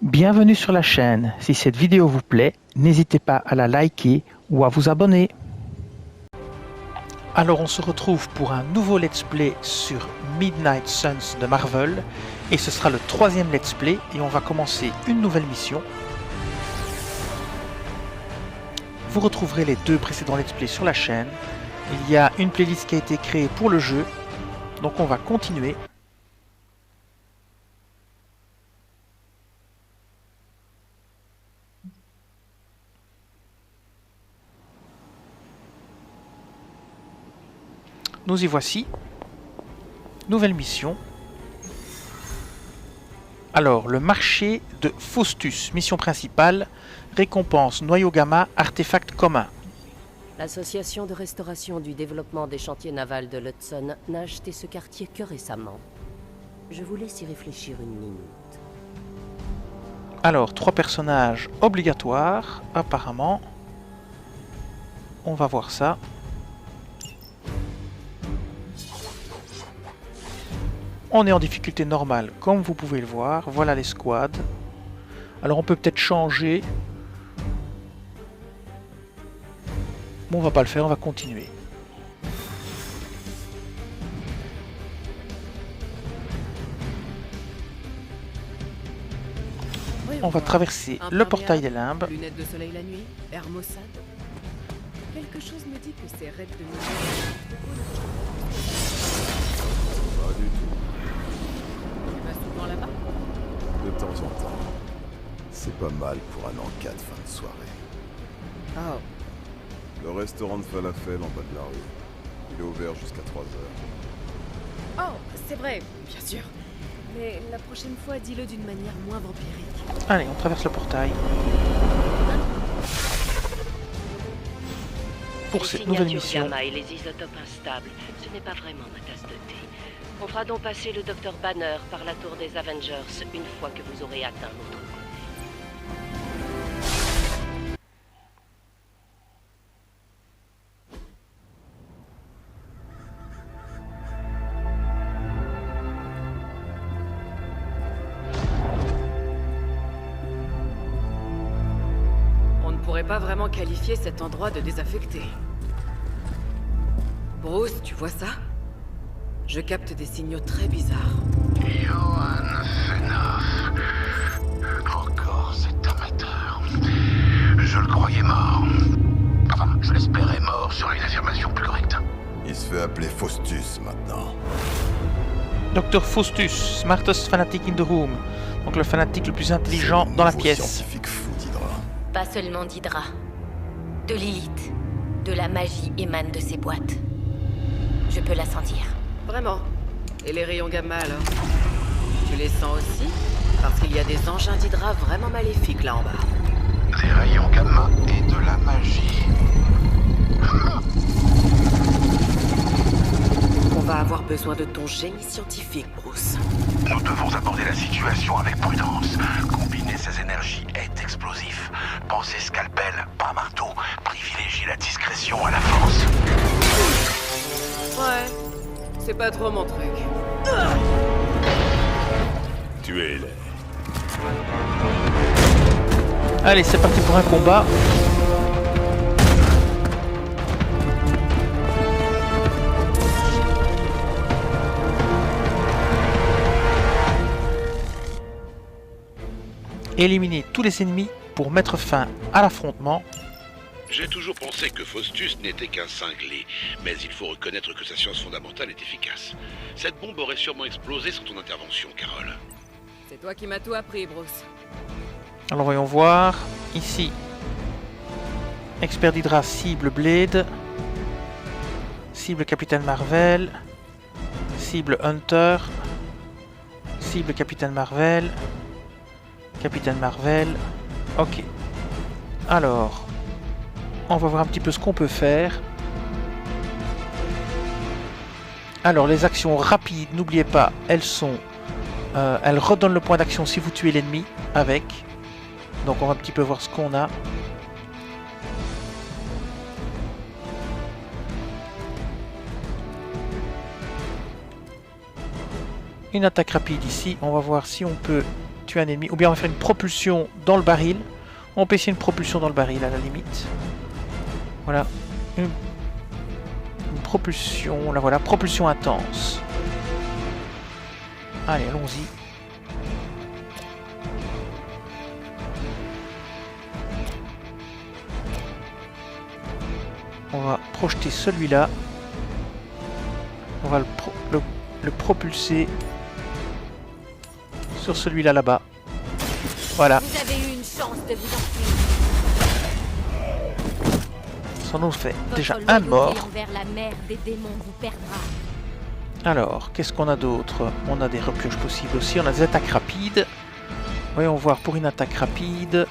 Bienvenue sur la chaîne. Si cette vidéo vous plaît, n'hésitez pas à la liker ou à vous abonner. Alors on se retrouve pour un nouveau let's play sur Midnight Suns de Marvel. Et ce sera le troisième let's play et on va commencer une nouvelle mission. Vous retrouverez les deux précédents let's play sur la chaîne. Il y a une playlist qui a été créée pour le jeu. Donc on va continuer. Nous y voici. Nouvelle mission. Alors, le marché de Faustus. Mission principale. Récompense noyau gamma, artefact commun. L'association de restauration du développement des chantiers navals de l'Hudson n'a acheté ce quartier que récemment. Je vous laisse y réfléchir une minute. Alors, 3 personnages obligatoires, apparemment. On va voir ça. On est en difficulté normale, comme vous pouvez le voir. Voilà les squads. Alors on peut peut-être changer. Bon, on va pas le faire, on va continuer. On va traverser le portail des limbes. Lunettes de soleil la nuit, air maussade. Quelque chose me dit que ces raids de nuit... Pas du tout. Tu vas souvent là-bas? De temps en temps. C'est pas mal pour un encas de fin de soirée. Oh. Le restaurant de falafel en bas de la rue. Il est ouvert jusqu'à 3 heures. Oh, c'est vrai, bien sûr. Mais la prochaine fois, dis-le d'une manière moins vampirique. Allez, on traverse le portail. Pour cette nouvelle mission. Gamma et les isotopes instables, ce n'est pas vraiment ma tasse de thé. On fera donc passer le Dr Banner par la tour des Avengers une fois que vous aurez atteint l'autre côté. On ne pourrait pas vraiment qualifier cet endroit de désaffecté. Bruce, tu vois ça? Je capte des signaux très bizarres. Johan Fenov. Encore cet amateur. Je le croyais mort. Enfin, je l'espérais mort sur une affirmation plus correcte. Il se fait appeler Faustus maintenant. Dr Faustus, smartest fanatic in the room. Donc le fanatique le plus intelligent dans la pièce. Scientifique fou d'Hydra. Pas seulement d'Hydra. De Lilith. De la magie émane de ces boîtes. Je peux la sentir. Vraiment. Et les rayons gamma alors? Tu les sens aussi? Parce qu'il y a des engins d'Hydra vraiment maléfiques là en bas. Des rayons gamma et de la magie. On va avoir besoin de ton génie scientifique, Bruce. Nous devons aborder la situation avec prudence. Combiner ces énergies est explosif. Pensez scalpel, pas marteau. Privilégier la discrétion à la force. Ouais. C'est pas trop mon truc. Tuez-les. Allez, c'est parti pour un combat. Éliminer tous les ennemis pour mettre fin à l'affrontement. J'ai toujours pensé que Faustus n'était qu'un cinglé, mais il faut reconnaître que sa science fondamentale est efficace. Cette bombe aurait sûrement explosé sans ton intervention, Carol. C'est toi qui m'as tout appris, Bruce. Alors voyons voir. Ici. Expert d'Hydra cible Blade. Cible Capitaine Marvel. Cible Hunter. Cible Capitaine Marvel. Capitaine Marvel. Ok. Alors. On va voir un petit peu ce qu'on peut faire. Alors les actions rapides, n'oubliez pas, elles sont... elles redonnent le point d'action si vous tuez l'ennemi avec. Donc on va un petit peu voir ce qu'on a. Une attaque rapide ici, on va voir si on peut tuer un ennemi. Ou bien on va faire une propulsion dans le baril. On peut essayer une propulsion dans le baril à la limite. Voilà. Une propulsion. La voilà. Propulsion intense. Allez, allons-y. On va projeter celui-là. On va le propulser sur celui-là là-bas. Voilà. Vous avez eu une chance de vous enfuir. Ça nous fait déjà Votre un loyauté mort. envers la mère des démons vous perdra. Alors, qu'est-ce qu'on a d'autre? On a des repioches possibles aussi. On a des attaques rapides. Voyons voir pour une attaque rapide.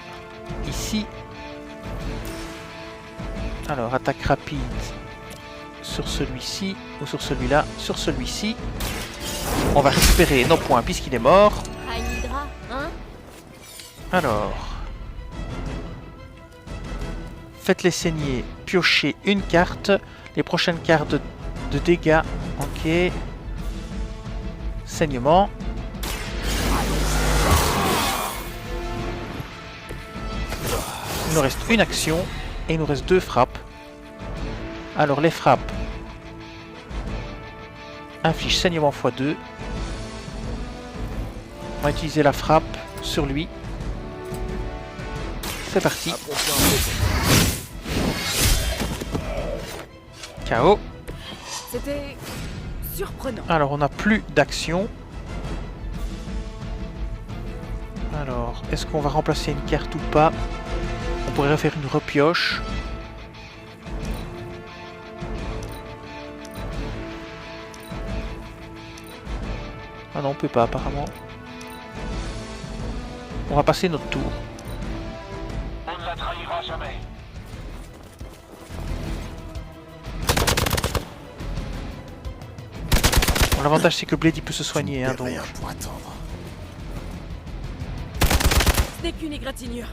Ici. Alors, attaque rapide sur celui-ci ou sur celui-là. Sur celui-ci. On va récupérer nos points puisqu'il est mort. Hydra, hein? Alors. Faites-les saigner. Piochez une carte. Les prochaines cartes de dégâts. Ok. Saignement. Il nous reste une action. Et il nous reste 2 frappes. Alors les frappes infligent saignement x2. On va utiliser la frappe sur lui. C'est parti. KO. C'était surprenant. Alors on n'a plus d'action. Alors, est-ce qu'on va remplacer une carte ou pas? On pourrait refaire une repioche. Ah non, on peut pas apparemment. On va passer notre tour. On ne la trahira jamais. Bon, l'avantage c'est que Blade il peut se soigner, hein, donc. Rien pour attendre. Ce n'est qu'une égratignure.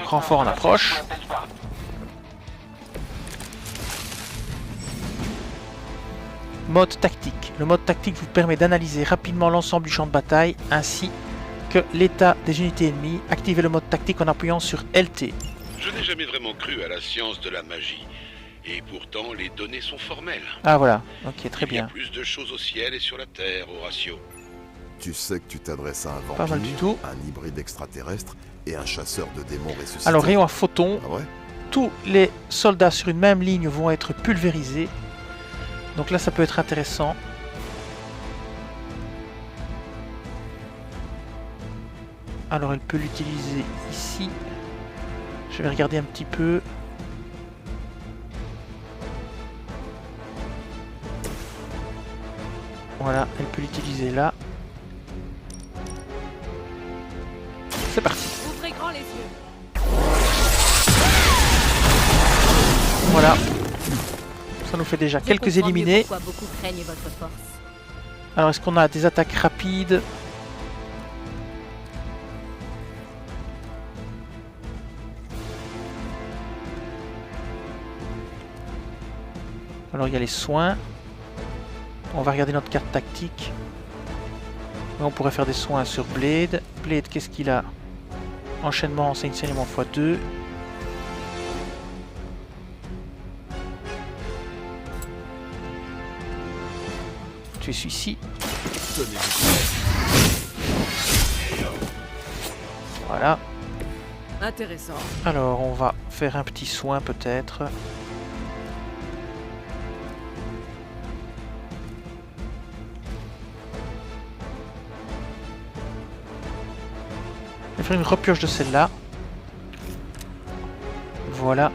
Renfort en approche. Mode tactique. Le mode tactique vous permet d'analyser rapidement l'ensemble du champ de bataille ainsi que l'état des unités ennemies. Activez le mode tactique en appuyant sur LT. Je n'ai jamais vraiment cru à la science de la magie. Et pourtant, les données sont formelles. Ah voilà, ok, très Il y a bien. plus de choses au ciel et sur la Terre, Horatio. Tu sais que tu t'adresses à un vampire, Pas mal du tout. un hybride extraterrestre et un chasseur de démons ressuscités. Alors rayon à photon, Ah ouais? tous les soldats sur une même ligne vont être pulvérisés. Donc là ça peut être intéressant. Alors elle peut l'utiliser ici. Je vais regarder un petit peu. Voilà, elle peut l'utiliser là. C'est parti. Ouvrez grand les yeux. Voilà. Ça nous fait déjà Je quelques comprends mieux éliminés. pourquoi beaucoup craignent votre force. Alors est-ce qu'on a des attaques rapides? Alors il y a les soins. On va regarder notre carte tactique. Et on pourrait faire des soins sur Blade. Blade, qu'est-ce qu'il a? Enchaînement, c'est une saignement x2. Tu es celui-ci. Voilà. Intéressant. Alors on va faire un petit soin peut-être. Je vais faire une repioche de celle-là. Voilà.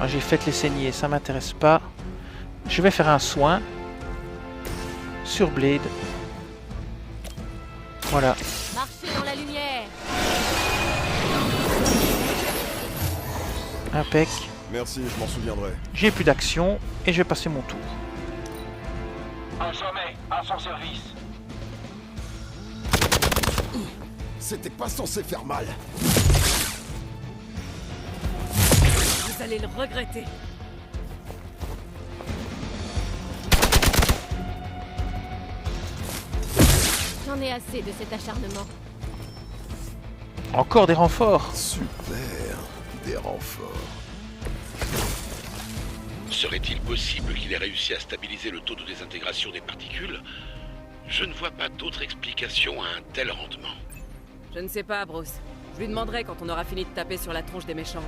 Ah, j'ai fait les saignées, ça m'intéresse pas. Je vais faire un soin sur Blade. Voilà. Marchez dans la lumière. Impec. Merci, je m'en souviendrai. J'ai plus d'action et je vais passer mon tour. Un sommet à son service. C'était pas censé faire mal. Vous allez le regretter. J'en ai assez de cet acharnement. Encore des renforts. Super. Des renforts. Serait-il possible qu'il ait réussi à stabiliser le taux de désintégration des particules? Je ne vois pas d'autre explication à un tel rendement. Je ne sais pas, Bruce. Je lui demanderai quand on aura fini de taper sur la tronche des méchants.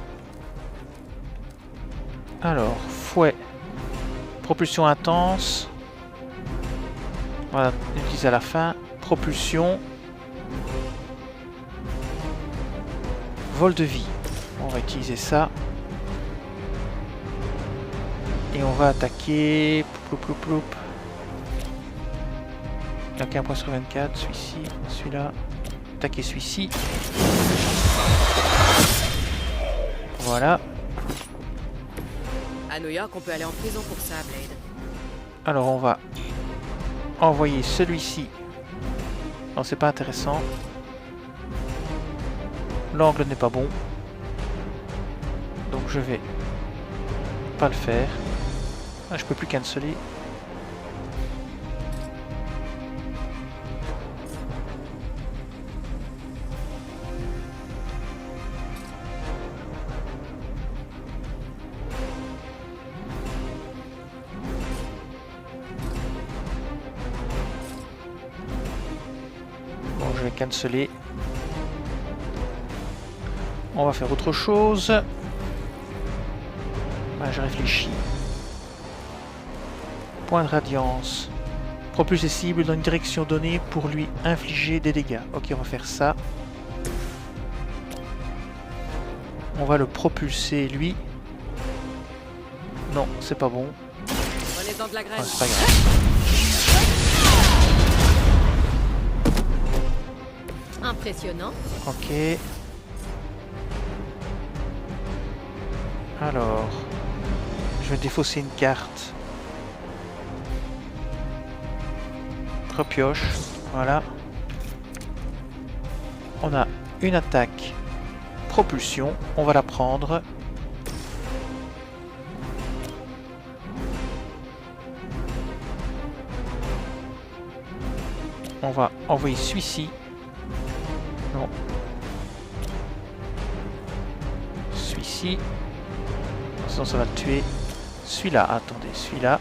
Alors, fouet. Propulsion intense. Voilà, utilise à la fin. Propulsion. Vol de vie. On va utiliser ça. Et on va attaquer. Ploup, ploup, ploup. Il n'y a qu'un point sur 24. Celui-ci, celui-là. Attaquer celui-ci. Voilà. À New York, on peut aller en prison pour ça, Blade. Alors on va envoyer celui-ci. Non, c'est pas intéressant. L'angle n'est pas bon. Donc je vais pas le faire. Ah, je peux plus canceller. Bon, je vais canceller. On va faire autre chose. Ah, je réfléchis. Point de radiance. Propulser cible dans une direction donnée pour lui infliger des dégâts. Ok, on va faire ça. On va le propulser, lui. Non, c'est pas bon. Prenez-en de la graine. Ah, c'est pas grave. Impressionnant. Ok. Alors, je vais défausser une carte. Repioche. Voilà. On a une attaque propulsion. On va la prendre. On va envoyer celui-ci. Non. Celui-ci. Sinon ça va le tuer. Celui-là, attendez, celui-là.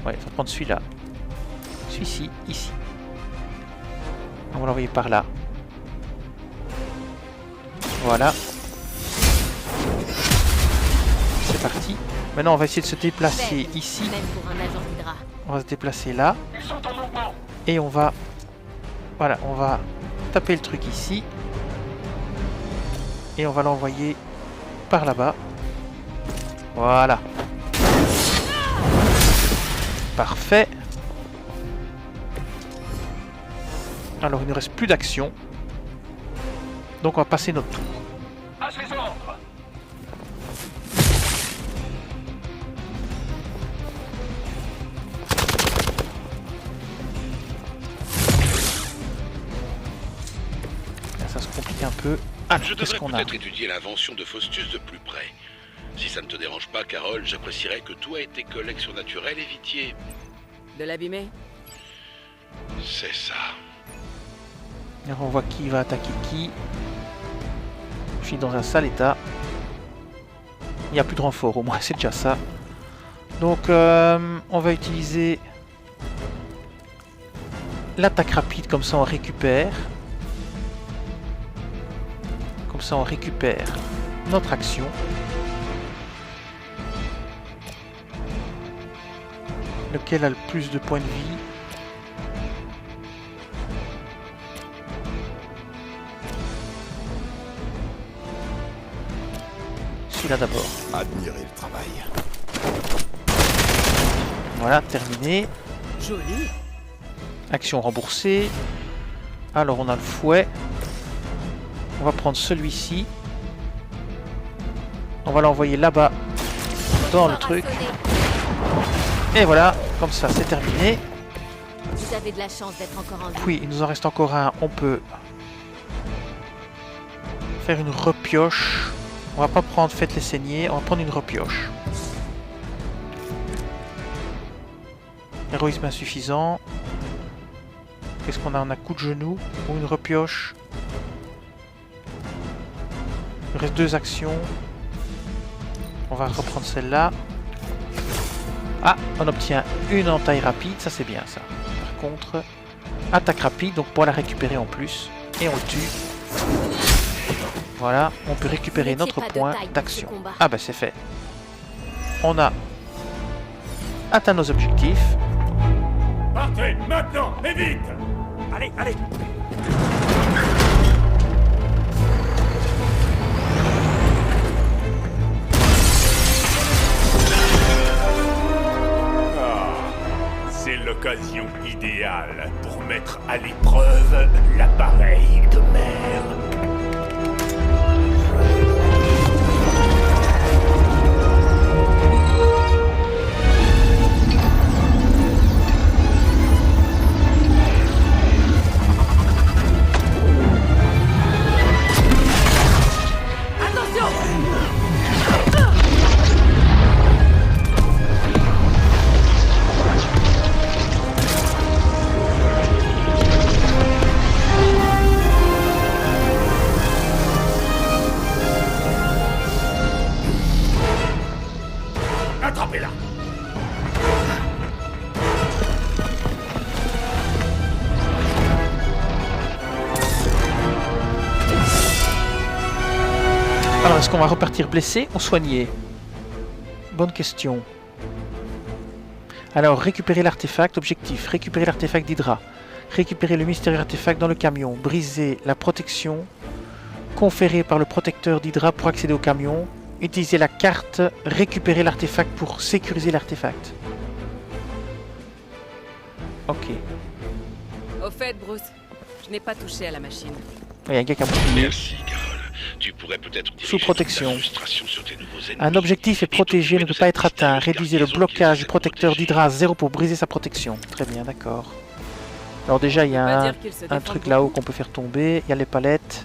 Ouais, il faut prendre celui-là. Celui-ci, ici. On va l'envoyer par là. Voilà. C'est parti. Maintenant, on va essayer de se déplacer ici. Même pour un agent d'Hydra. On va se déplacer là. Et on va... Voilà, on va taper le truc ici. Et on va l'envoyer par là-bas. Voilà. Parfait. Alors, il ne reste plus d'action. Donc, on va passer notre tour. À ses ordres. Là, ça se complique un peu. Alors, Je qu'est-ce devrais qu'on a? peut-être étudier l'invention de Faustus de plus près. Si ça ne te dérange pas, Carole, j'apprécierais que toi et tes collègues surnaturels évitiez... De l'abîmer? C'est ça. Alors, on voit qui va attaquer qui. Je suis dans un sale état. Il n'y a plus de renfort, au moins, c'est déjà ça. Donc, on va utiliser l'attaque rapide, comme ça on récupère. Comme ça on récupère notre action. Lequel a le plus de points de vie? Celui-là d'abord. Admirez le travail. Voilà, terminé. Joli. Action remboursée. Alors on a le fouet. On va prendre celui-ci. On va l'envoyer là-bas dans le truc. Et voilà, comme ça c'est terminé. Vous avez de la chance d'être encore en vie. Oui, il nous en reste encore un. On peut faire une repioche. On va pas prendre faites les saignées, on va prendre une repioche. Héroïsme insuffisant. Qu'est-ce qu'on a? On a coup de genou ou une repioche. Il reste 2 actions. On va reprendre celle-là. Ah, on obtient une entaille rapide, ça c'est bien ça. Par contre, attaque rapide, donc pour la récupérer en plus. Et on le tue. Voilà, on peut récupérer notre point d'action. Ah bah c'est fait. On a atteint nos objectifs. Partez, maintenant, et vite! Allez, allez. C'est l'occasion idéale pour mettre à l'épreuve l'appareil de mer. Attrapez-la! Alors, est-ce qu'on va repartir blessé ou soigné? Bonne question. Alors, récupérer l'artefact. Objectif, récupérer l'artefact d'Hydra. Récupérer le mystérieux artefact dans le camion. Briser la protection conférée par le protecteur d'Hydra pour accéder au camion. Utiliser la carte, récupérer l'artefact pour sécuriser l'artefact. Ok. Au fait, Bruce, je n'ai pas touché à la machine. Il y a un gars qui a bouclier. Merci, Carol. Tu pourrais peut-être Sous protection. sur tes nouveaux ennemis. Un objectif est protégé, ne peut pas être atteint. Mystérieux Réduisez le garnison qui blocage essaie du de protecteur protéger. d'Hydra à 0 pour briser sa protection. Très bien, d'accord. Alors déjà, il y On a va un dire qu'il se truc défend là-haut beaucoup. qu'on peut faire tomber. Il y a les palettes.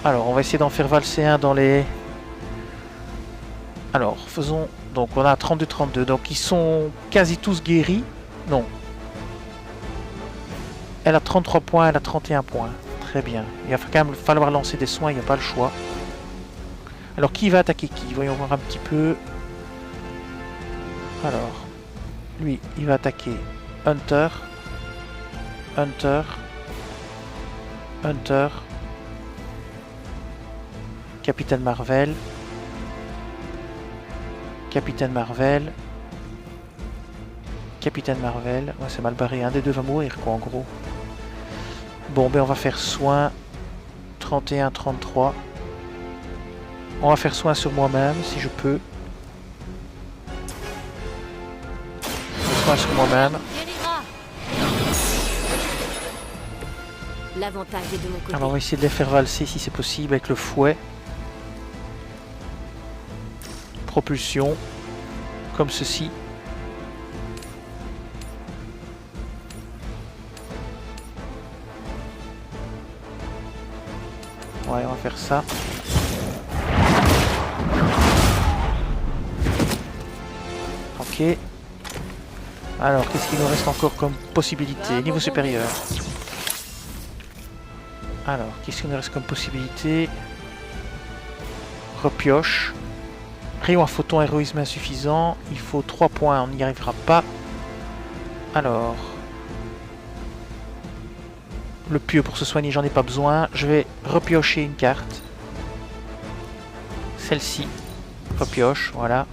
Alors, on va essayer d'en faire valser un dans les... Alors, faisons... Donc, on a 32-32. Donc, ils sont quasi tous guéris. Non. Elle a 33 points, elle a 31 points. Très bien. Il va quand même falloir lancer des soins, il n'y a pas le choix. Alors, qui va attaquer qui? Voyons voir un petit peu. Alors, lui, il va attaquer Hunter. Hunter. Hunter. Capitaine Marvel. Capitaine Marvel. Capitaine Marvel. Ouais, c'est mal barré. Un des deux va mourir, quoi, en gros. Bon, ben on va faire soin. 31-33. On va faire soin sur moi-même, si je peux. Soin sur moi-même. L'avantage est de mon côté. Alors on va essayer de les faire valser si c'est possible avec le fouet. Propulsion. Comme ceci. Ouais, on va faire ça. Ok. Alors, qu'est-ce qu'il nous reste encore comme possibilité? Niveau supérieur. Alors, qu'est-ce qu'il nous reste comme possibilité? Repioche. Rayon à photon, héroïsme insuffisant. Il faut 3 points, on n'y arrivera pas. Alors... Le pieu pour se soigner, j'en ai pas besoin. Je vais repiocher une carte. Celle-ci. Repioche, voilà.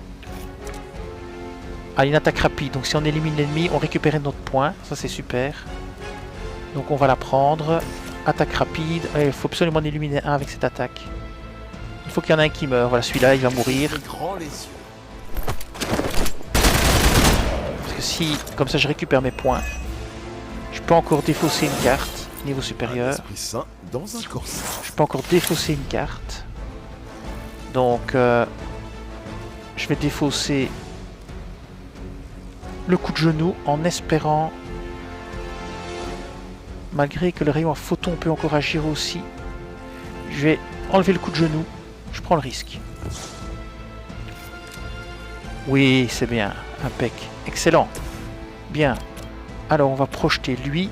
Ah, une attaque rapide. Donc si on élimine l'ennemi, on récupère notre point. Ça, c'est super. Donc on va la prendre. Attaque rapide. Il faut absolument en éliminer un avec cette attaque. Il faut qu'il y en ait un qui meurt. Voilà, celui-là, il va mourir. Parce que si, comme ça, je récupère mes points. Je peux encore défausser une carte. Niveau supérieur. Esprit sain dans un corset. Je peux encore défausser une carte. Donc, je vais défausser le coup de genou en espérant, malgré que le rayon à photon peut encore agir aussi, je vais enlever le coup de genou. Je prends le risque. Oui, c'est bien. Impec. Excellent. Bien. Alors on va projeter lui.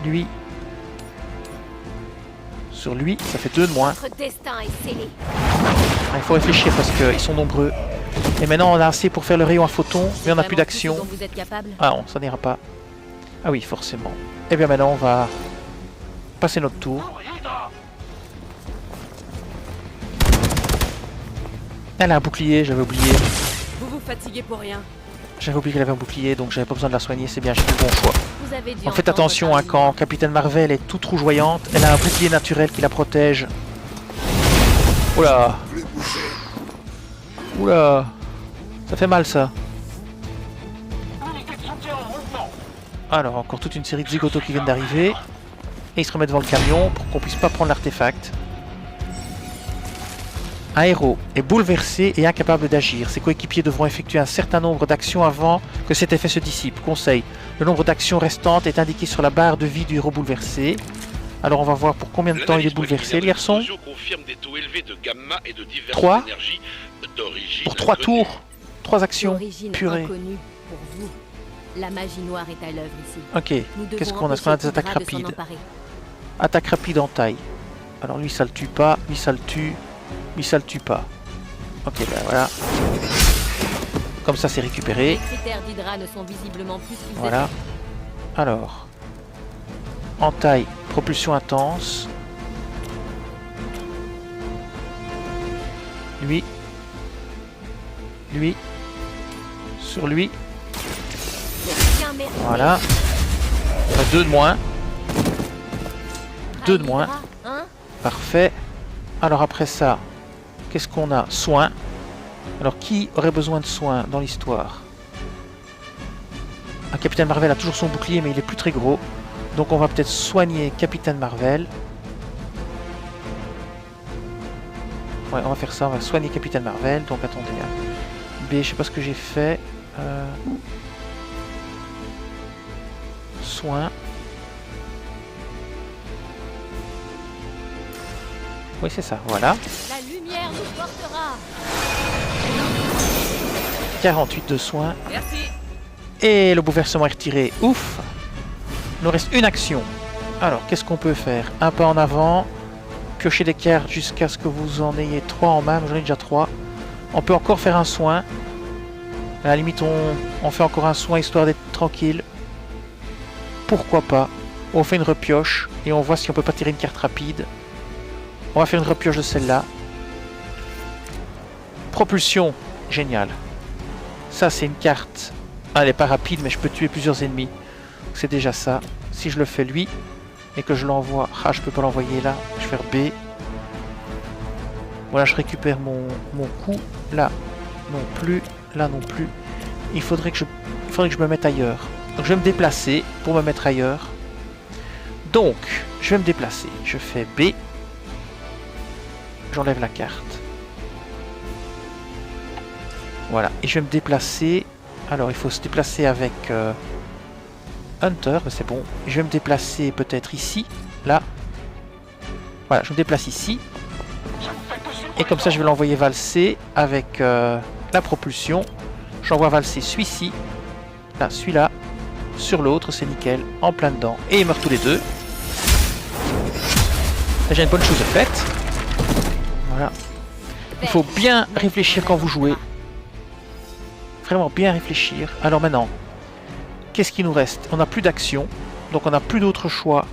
Lui. Sur lui, ça fait 2 de moins. Votre destin est scellé. Il faut réfléchir parce qu'ils sont nombreux. Et maintenant on a assez pour faire le rayon à photon, mais on n'a plus d'action. Dont vous êtes capable. Ah non, ça n'ira pas. Ah oui, forcément. Et bien maintenant on va passer notre tour. Elle a un bouclier, j'avais oublié. Vous vous fatiguez pour rien. J'avais oublié qu'elle avait un bouclier, donc j'avais pas besoin de la soigner, c'est bien, j'ai fait le bon choix. Vous avez dû Donc faites entendre attention, hein, parler. quand Capitaine Marvel est toute rougeoyante, elle a un bouclier naturel qui la protège. Oula. Oula. Ça fait mal ça. Alors encore toute une série de zigotos qui viennent d'arriver. Et ils se remettent devant le camion pour qu'on puisse pas prendre l'artefact. Un héros est bouleversé et incapable d'agir. Ses coéquipiers devront effectuer un certain nombre d'actions avant que cet effet se dissipe. Conseil, le nombre d'actions restantes est indiqué sur la barre de vie du héros bouleversé. Alors on va voir pour combien de temps il est bouleversé, le garçon. Confirme des taux élevés de gamma et de diverses 3 énergies d'origine pour 3 inconnue. tours. 3 actions. D'origine Purée. inconnue pour vous. La magie noire est à l'œuvre ici. Ok, Nous devons qu'est-ce qu'on a? Est-ce qu'on a des empêcher attaques Hydra de s'en rapides? emparer. Attaque rapide en taille. Alors lui ça le tue pas, lui ça le tue, lui ça le tue pas. Ok, ben voilà. Comme ça c'est Les récupéré. critères d'Hydra ne sont visiblement plus qu'ils Voilà. Alors. En taille, propulsion intense. Lui. Lui. Sur lui. étaient. Bien mérité. Voilà. 2 de moins. 2 de moins. Hydra, hein? Parfait. Alors après ça, qu'est-ce qu'on a? Soins. Alors qui aurait besoin de soins dans l'histoire? Capitaine Marvel a toujours son bouclier mais il est plus très gros. Donc on va peut-être soigner Capitaine Marvel. Ouais, on va faire ça, on va soigner Capitaine Marvel. Donc attendez. B, je sais pas ce que j'ai fait. Soins. Oui, c'est ça, voilà. La lumière nous portera. 48 de soins. Merci. Et le bouleversement est retiré. Ouf! Il nous reste une action. Alors, qu'est-ce qu'on peut faire? Un pas en avant. Piocher des cartes jusqu'à ce que vous en ayez 3 en main. J'en ai déjà 3. On peut encore faire un soin. À la limite, on fait encore un soin histoire d'être tranquille. Pourquoi pas? On fait une repioche et on voit si on peut pas tirer une carte rapide. On va faire une repioche de celle-là. Propulsion. Génial. Ça, c'est une carte. Elle n'est pas rapide, mais je peux tuer plusieurs ennemis. C'est déjà ça. Si je le fais lui, et que je l'envoie... Ah, je peux pas l'envoyer là. Je vais faire B. Voilà, je récupère mon coup. Là, non plus. Là, non plus. Il faudrait que je me mette ailleurs. Donc, je vais me déplacer pour me mettre ailleurs. Donc, je vais me déplacer. Je fais B. J'enlève la carte. Voilà. Et je vais me déplacer... Alors, il faut se déplacer avec Hunter, c'est bon. Je vais me déplacer peut-être ici, là. Voilà, je me déplace ici. Et comme ça, je vais l'envoyer valser avec la propulsion. J'envoie valser celui-ci, là, celui-là, sur l'autre, c'est nickel, en plein dedans. Et ils meurent tous les deux. Déjà une bonne chose de faite. Voilà. Il faut bien réfléchir quand vous jouez. Vraiment bien réfléchir. Alors maintenant, qu'est-ce qu'il nous reste? On n'a plus d'action, donc on n'a plus d'autre choix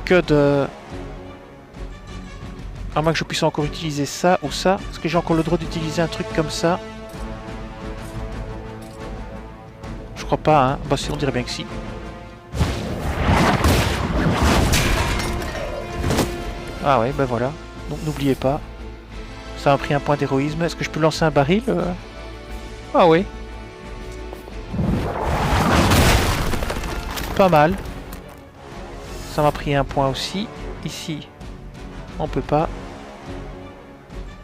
que de... À moins que je puisse encore utiliser ça ou ça. Est-ce que j'ai encore le droit d'utiliser un truc comme ça? Je crois pas, hein. Bah si, on dirait bien que si. Ah ouais, ben voilà. Donc n'oubliez pas. Ça a pris un point d'héroïsme. Est-ce que je peux lancer un baril Ah oui. Pas mal. Ça m'a pris un point aussi. Ici, on peut pas.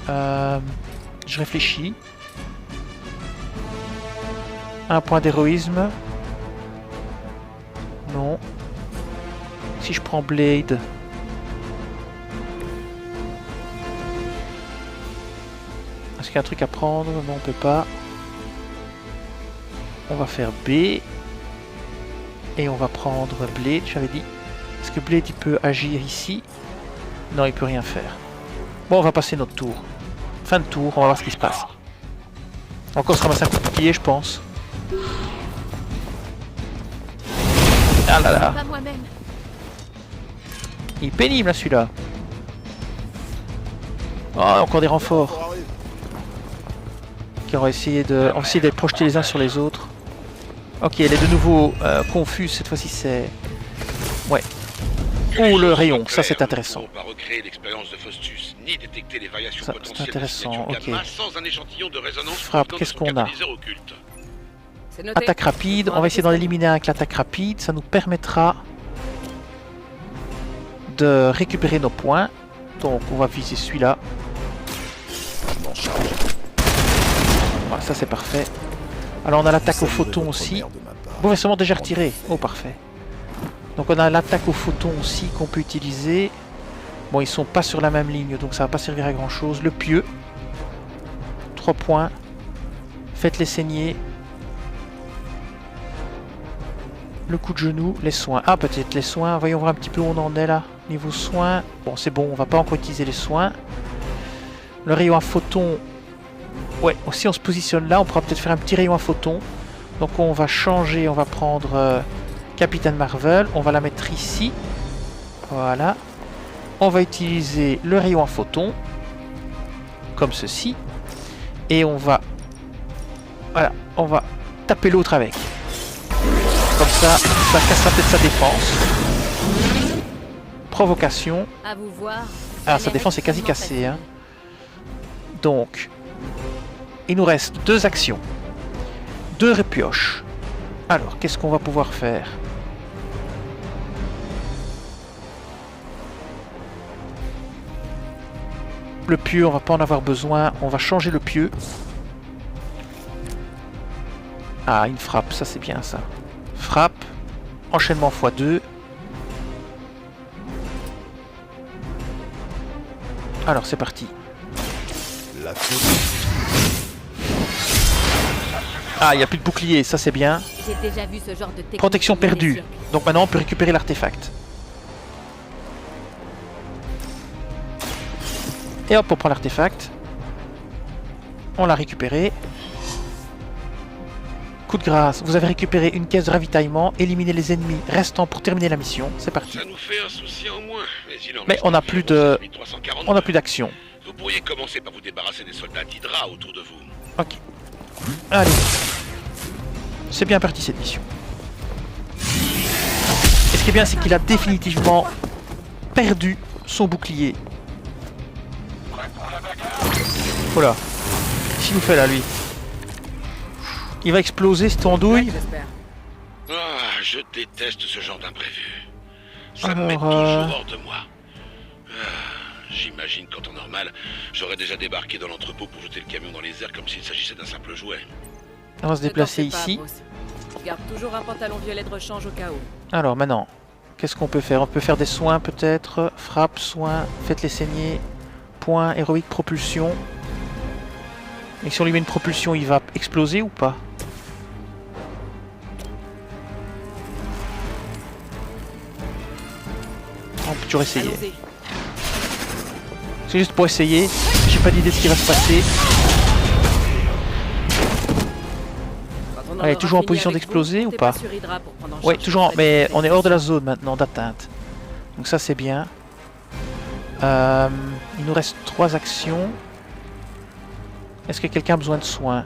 Je réfléchis. Un point d'héroïsme. Non. Si je prends Blade. Est-ce qu'il y a un truc à prendre? Non, on peut pas. On va faire B. Et on va prendre Blade, j'avais dit. Est-ce que Blade il peut agir ici? Non, il peut rien faire. Bon, on va passer notre tour. Fin de tour, on va voir ce qui se passe. Encore se ramasser un coup de bouclier, je pense. Ah là là. Pas moi-même. Il est pénible là celui-là. Oh, encore des renforts. Renfort arrive. Qui ont essayé de... On va essayer d'être projetés les uns sur les autres. Ok, elle est de nouveau confuse, cette fois-ci c'est... Ouais. Oh, le rayon, ça c'est intéressant. On ne pourra pas recréer l'expérience de Faustus, ni détecter les variations Ça, c'est potentielles intéressant, de signature ok. gamma sans un échantillon de résonance Frappe, provenant de qu'est-ce son qu'on a? catalyseur occulte. C'est noté. Attaque rapide, on va essayer d'en éliminer un avec l'attaque rapide, ça nous permettra de récupérer nos points. Donc on va viser celui-là. Je m'en charge. Voilà, ça c'est parfait. Alors on a l'attaque au Saluez photon votre aussi. mère de ma part. Bon, c'est déjà retiré. Oh, parfait. Donc on a l'attaque au photon aussi qu'on peut utiliser. Bon, ils sont pas sur la même ligne, donc ça va pas servir à grand chose. Le pieu. 3 points. Faites-les saigner. Le coup de genou, les soins. Ah, peut-être les soins. Voyons voir un petit peu où on en est là. Niveau soins. Bon, c'est bon, on va pas encore utiliser les soins. Le rayon à photon. Ouais, si on se positionne là, on pourra peut-être faire un petit rayon à photon. Donc on va changer, on va prendre Capitaine Marvel. On va la mettre ici. Voilà. On va utiliser le rayon à photon. Comme ceci. Et on va... Voilà, on va taper l'autre avec. Comme ça cassera peut-être sa défense. Provocation. À vous voir. Ah, sa défense est quasi cassée. Hein. Donc, il nous reste 2 actions. 2 répioches. Alors, qu'est-ce qu'on va pouvoir faire? Le pieu, on va pas en avoir besoin. On va changer le pieu. Ah, une frappe, ça c'est bien ça. Frappe. Enchaînement x2. Alors, c'est parti. La faute. Ah, il n'y a plus de bouclier, ça c'est bien. J'ai déjà vu ce genre de technique Protection il y a des perdue. siècles. Donc maintenant on peut récupérer l'artefact. Et hop, on prend l'artefact. On l'a récupéré. Coup de grâce, vous avez récupéré une caisse de ravitaillement, éliminez les ennemis restants pour terminer la mission. C'est parti. Ça nous fait un souci en moins, Mais on n'a plus de... On n'a plus d'action. d'action. Vous pourriez commencer par vous débarrasser des soldats d'Hydra autour de vous. Ok. Allez. C'est bien parti cette mission. Et ce qui est bien, c'est qu'il a définitivement perdu son bouclier. Voilà. Qu'est-ce qu'il nous fait là, lui? Il va exploser cette andouille. J'espère. Ah, je déteste ce genre d'imprévu. Ça me Alors, met toujours hors de moi. Ah, j'imagine qu'en temps normal, j'aurais déjà débarqué dans l'entrepôt pour jeter le camion dans les airs comme s'il s'agissait d'un simple jouet. On va se Ne déplacer t'en fais pas, ici. Bruce. Garde toujours un pantalon violet de rechange au cas où. Alors maintenant, qu'est-ce qu'on peut faire? On peut faire des soins peut-être. Frappe, soin, faites-les saigner. Point, héroïque, propulsion. Et si on lui met une propulsion, il va exploser ou pas? On peut toujours essayer. Allons-y. C'est juste pour essayer. J'ai pas d'idée de ce qui va se passer. Quand on en Allez, aura toujours en fini position avec d'exploser vous, ou t'es pas sur Hydra pour prendre en Oui, charge toujours, toute la mais sécurité on est hors de la civile. zone maintenant d'atteinte. Donc ça c'est bien. Il nous reste 3 actions. Est-ce que quelqu'un a besoin de soins?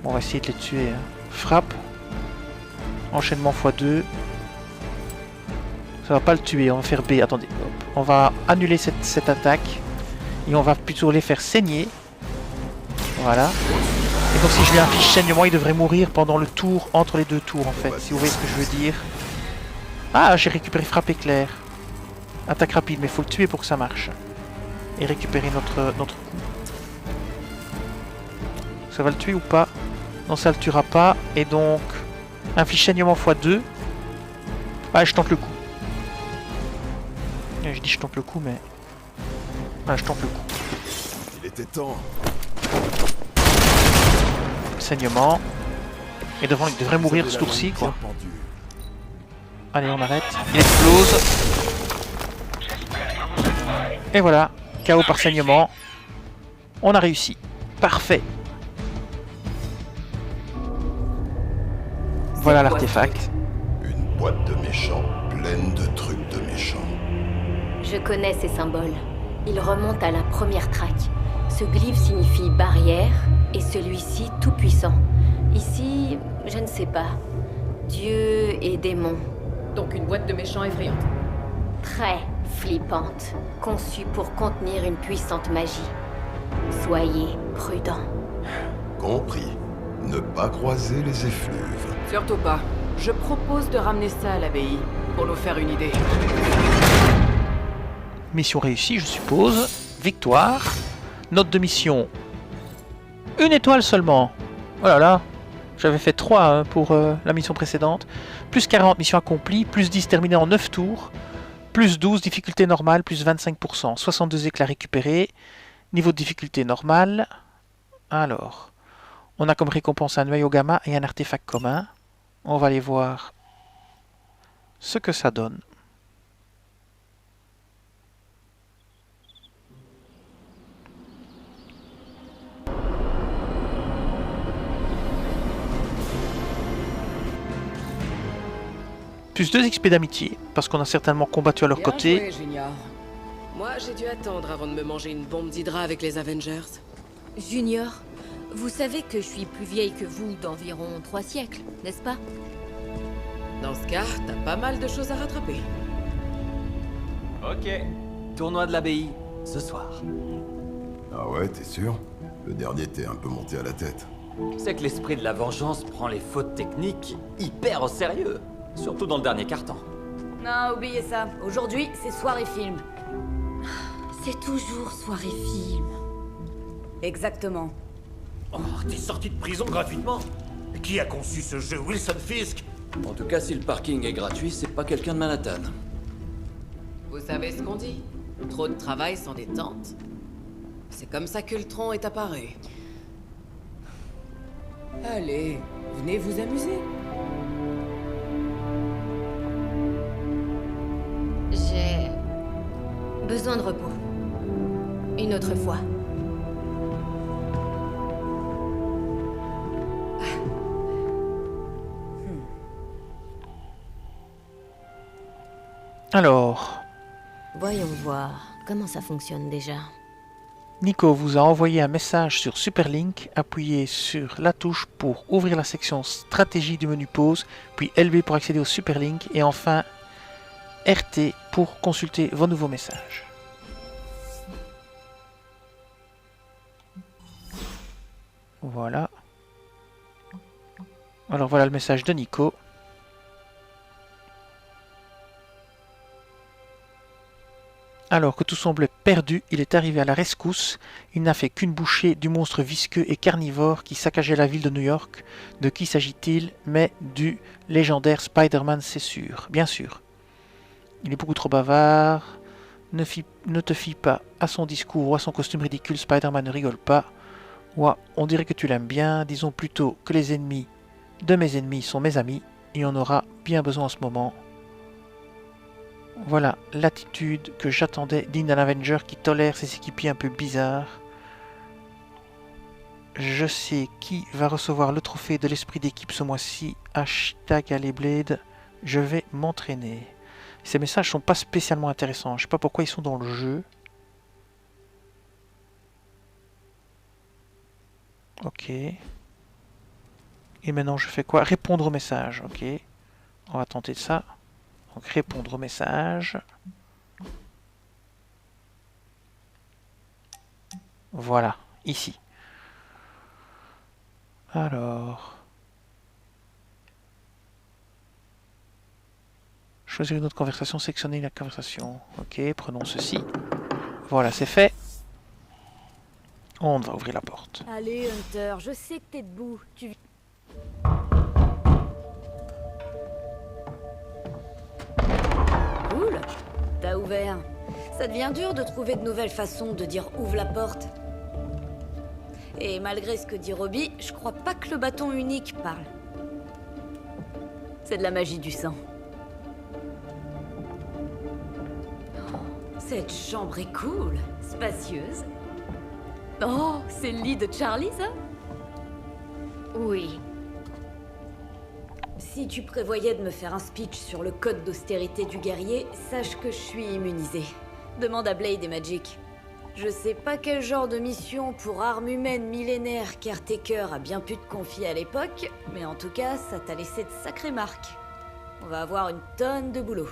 Bon, on va essayer de les tuer. Hein. Frappe. Enchaînement x2. Ça va pas le tuer, on va faire B. Attendez, hop. On va annuler cette attaque. Et on va plutôt les faire saigner. Voilà. Et donc si je lui inflige saignement, il devrait mourir pendant le tour, entre les 2 tours en fait, si vous voyez ce que je veux dire. Ah, j'ai récupéré frappe éclair. Attaque rapide, mais il faut le tuer pour que ça marche. Et récupérer notre coup. Ça va le tuer ou pas? Non, ça le tuera pas. Et donc, inflige saignement x2. Ah, je tente le coup. Je dis je tente le coup, mais... Ah, je tente le coup. Il était temps. saignement. Et devant, il devrait mourir ce tour-ci, quoi. Allez, on arrête. Il explose. Et voilà, KO par saignement. On a réussi. Parfait. Voilà l'artefact. Une boîte de méchants, pleine de trucs de méchants. Je connais ces symboles. Ils remontent à la première traque. Ce glyphe signifie barrière et celui-ci tout-puissant. Ici, je ne sais pas. Dieu et démon. Donc une boîte de méchants effrayante. Très flippante. Conçue pour contenir une puissante magie. Soyez prudents. Compris. Ne pas croiser les effluves. Surtout pas. Je propose de ramener ça à l'abbaye, pour nous faire une idée. Mission réussie, je suppose. Victoire. Note de mission. 1 étoile seulement. Oh là là. J'avais fait 3 pour la mission précédente. Plus 40, mission accomplie. Plus 10 terminé en 9 tours. Plus 12, difficulté normale. Plus 25%. 62 éclats récupérés. Niveau de difficulté normale. Alors. On a comme récompense un noyau gamma et un artefact commun. On va aller voir ce que ça donne. Plus 2 XP d'amitié, parce qu'on a certainement combattu à leur côté. Bien joué, Junior. Moi, j'ai dû attendre avant de me manger une bombe d'Hydra avec les Avengers. Junior, vous savez que je suis plus vieille que vous d'environ 3 siècles, n'est-ce pas? Dans ce cas, t'as pas mal de choses à rattraper. Ok, tournoi de l'abbaye, ce soir. Ah ouais, t'es sûr? Le dernier t'est un peu monté à la tête. Tu sais que l'esprit de la vengeance prend les fautes techniques hyper au sérieux. Surtout dans le dernier carton. Non, oubliez ça. Aujourd'hui, c'est soirée film. C'est toujours soirée film. Exactement. Oh, t'es sorti de prison gratuitement? Qui a conçu ce jeu, Wilson Fisk? En tout cas, si le parking est gratuit, c'est pas quelqu'un de Manhattan. Vous savez ce qu'on dit? Trop de travail sans détente. C'est comme ça qu'Ultron est apparu. Allez, venez vous amuser. J'ai besoin de repos. Une autre fois. Alors, Voyons voir comment ça fonctionne déjà. Nico vous a envoyé un message sur Superlink. Appuyez sur la touche pour ouvrir la section stratégie du menu pause, puis LB pour accéder au Superlink, et enfin RT pour consulter vos nouveaux messages. Voilà. Alors voilà le message de Nico. Alors que tout semblait perdu, il est arrivé à la rescousse. Il n'a fait qu'une bouchée du monstre visqueux et carnivore qui saccageait la ville de New York. De qui s'agit-il? Mais du légendaire Spider-Man, c'est sûr. Bien sûr. Il est beaucoup trop bavard. Ne te fie pas à son discours ou à son costume ridicule. Spider-Man ne rigole pas. Ouais, on dirait que tu l'aimes bien. Disons plutôt que les ennemis de mes ennemis sont mes amis. Et on aura bien besoin en ce moment. Voilà l'attitude que j'attendais digne d'un Avenger qui tolère ses équipiers un peu bizarres. Je sais qui va recevoir le trophée de l'esprit d'équipe ce mois-ci. Hashtag Alleyblade. Je vais m'entraîner. Ces messages sont pas spécialement intéressants. Je sais pas pourquoi ils sont dans le jeu. Ok. Et maintenant je fais quoi? Répondre aux messages. Ok. On va tenter ça. Donc répondre aux messages. Voilà, ici. Alors. Choisir une autre conversation, sélectionner la conversation. Ok, prenons ceci. Voilà, c'est fait. On va ouvrir la porte. Allez, Hunter, je sais que t'es debout. Tu... Cool. T'as ouvert. Ça devient dur de trouver de nouvelles façons de dire ouvre la porte. Et malgré ce que dit Robbie, je crois pas que le bâton unique parle. C'est de la magie du sang. Oh, cette chambre est cool, spacieuse. Oh, c'est le lit de Charlie, ça? Oui. Si tu prévoyais de me faire un speech sur le code d'austérité du guerrier, sache que je suis immunisée. Demande à Blade et Magic. Je sais pas quel genre de mission pour arme humaine millénaire Caretaker a bien pu te confier à l'époque, mais en tout cas, ça t'a laissé de sacrées marques. On va avoir une tonne de boulot.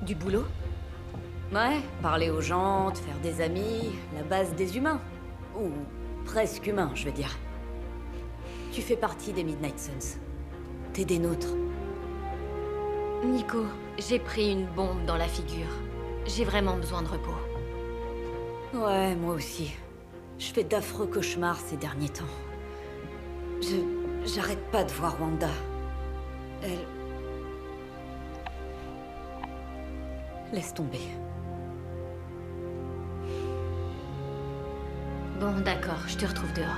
Du boulot? Ouais, parler aux gens, te faire des amis, la base des humains. Ou presque humains, je veux dire. Tu fais partie des Midnight Suns. T'es des nôtres. Nico, j'ai pris une bombe dans la figure. J'ai vraiment besoin de repos. Ouais, moi aussi. Je fais d'affreux cauchemars ces derniers temps. J'arrête pas de voir Wanda. Elle... Laisse tomber. Bon, d'accord, je te retrouve dehors.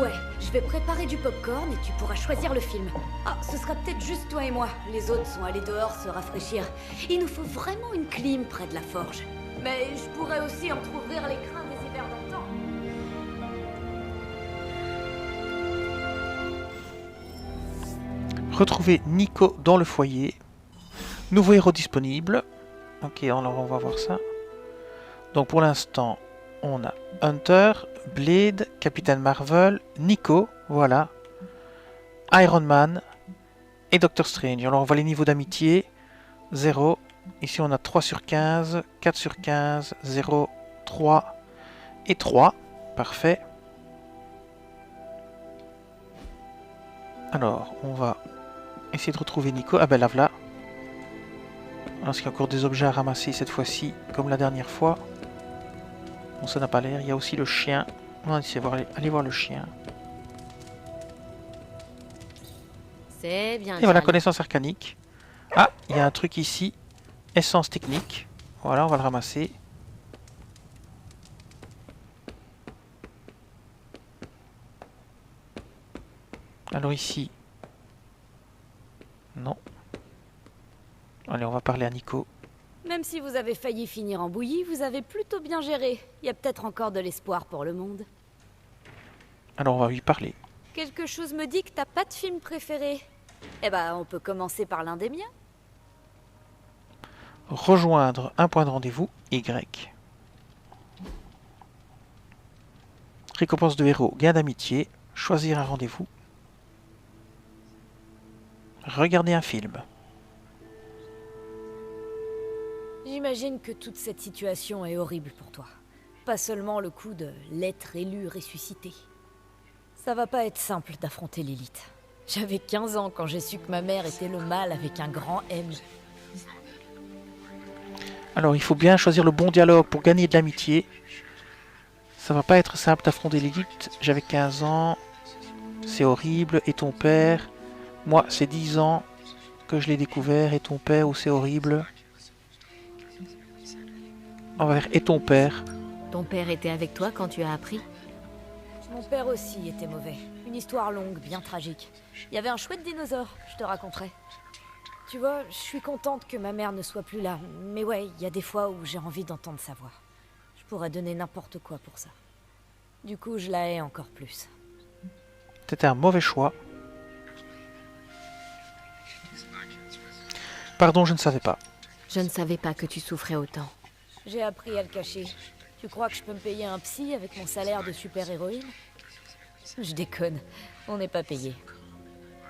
Ouais, je vais préparer du popcorn et tu pourras choisir le film. Ah, ce sera peut-être juste toi et moi. Les autres sont allés dehors se rafraîchir. Il nous faut vraiment une clim près de la forge. Mais je pourrais aussi entrouvrir les crins des hivers d'antan. Retrouver Nico dans le foyer. Nouveau héros disponible. Ok, alors on va voir ça. Donc pour l'instant, on a Hunter, Blade, Captain Marvel, Nico, voilà, Iron Man et Doctor Strange. Alors on voit les niveaux d'amitié. 0. Ici on a 3 sur 15, 4 sur 15, 0, 3 et 3. Parfait. Alors on va essayer de retrouver Nico. Ah ben là voilà. Alors, est-ce qu'il y a encore des objets à ramasser cette fois-ci, comme la dernière fois? Bon, ça n'a pas l'air. Il y a aussi le chien. On va essayer aller voir le chien. C'est bien. Et voilà, connaissance arcanique. Ah, il y a un truc ici. Essence technique. Voilà, on va le ramasser. Alors ici. Non. Allez, on va parler à Nico. Même si vous avez failli finir en bouillie, vous avez plutôt bien géré. Il y a peut-être encore de l'espoir pour le monde. Alors on va lui parler. Quelque chose me dit que t'as pas de film préféré. Eh ben, on peut commencer par l'un des miens. Rejoindre un point de rendez-vous, Y. Récompense de héros, gain d'amitié. Choisir un rendez-vous. Regarder un film. J'imagine que toute cette situation est horrible pour toi. Pas seulement le coup de l'être élu ressuscité. Ça va pas être simple d'affronter l'élite. J'avais 15 ans quand j'ai su que ma mère était le mal avec un grand M. Alors il faut bien choisir le bon dialogue pour gagner de l'amitié. Ça va pas être simple d'affronter l'élite. J'avais 15 ans. C'est horrible. Et ton père? Moi, c'est 10 ans que je l'ai découvert. Et ton père, ou c'est horrible? On va faire et ton père. Ton père était avec toi quand tu as appris? Mon père aussi était mauvais. Une histoire longue, bien tragique. Il y avait un chouette dinosaure, je te raconterai. Tu vois, je suis contente que ma mère ne soit plus là. Mais ouais, il y a des fois où j'ai envie d'entendre sa voix. Je pourrais donner n'importe quoi pour ça. Du coup, je la hais encore plus. C'était un mauvais choix. Pardon, je ne savais pas. Je ne savais pas que tu souffrais autant. J'ai appris à le cacher. Tu crois que je peux me payer un psy avec mon salaire de super-héroïne? Je déconne, on n'est pas payé.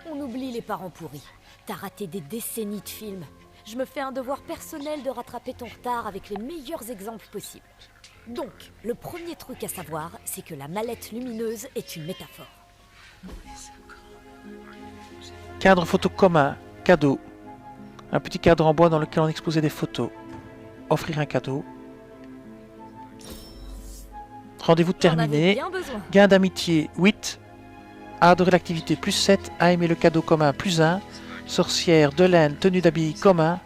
On oublie les parents pourris. T'as raté des décennies de films. Je me fais un devoir personnel de rattraper ton retard avec les meilleurs exemples possibles. Donc, le premier truc à savoir, c'est que la mallette lumineuse est une métaphore. Cadre photo commun, cadeau. Un petit cadre en bois dans lequel on exposait des photos. Offrir un cadeau. Rendez-vous terminé. Gain d'amitié 8. A adoré l'activité plus 7. A aimé le cadeau commun plus 1. Sorcière de laine, tenue d'abbaye commun.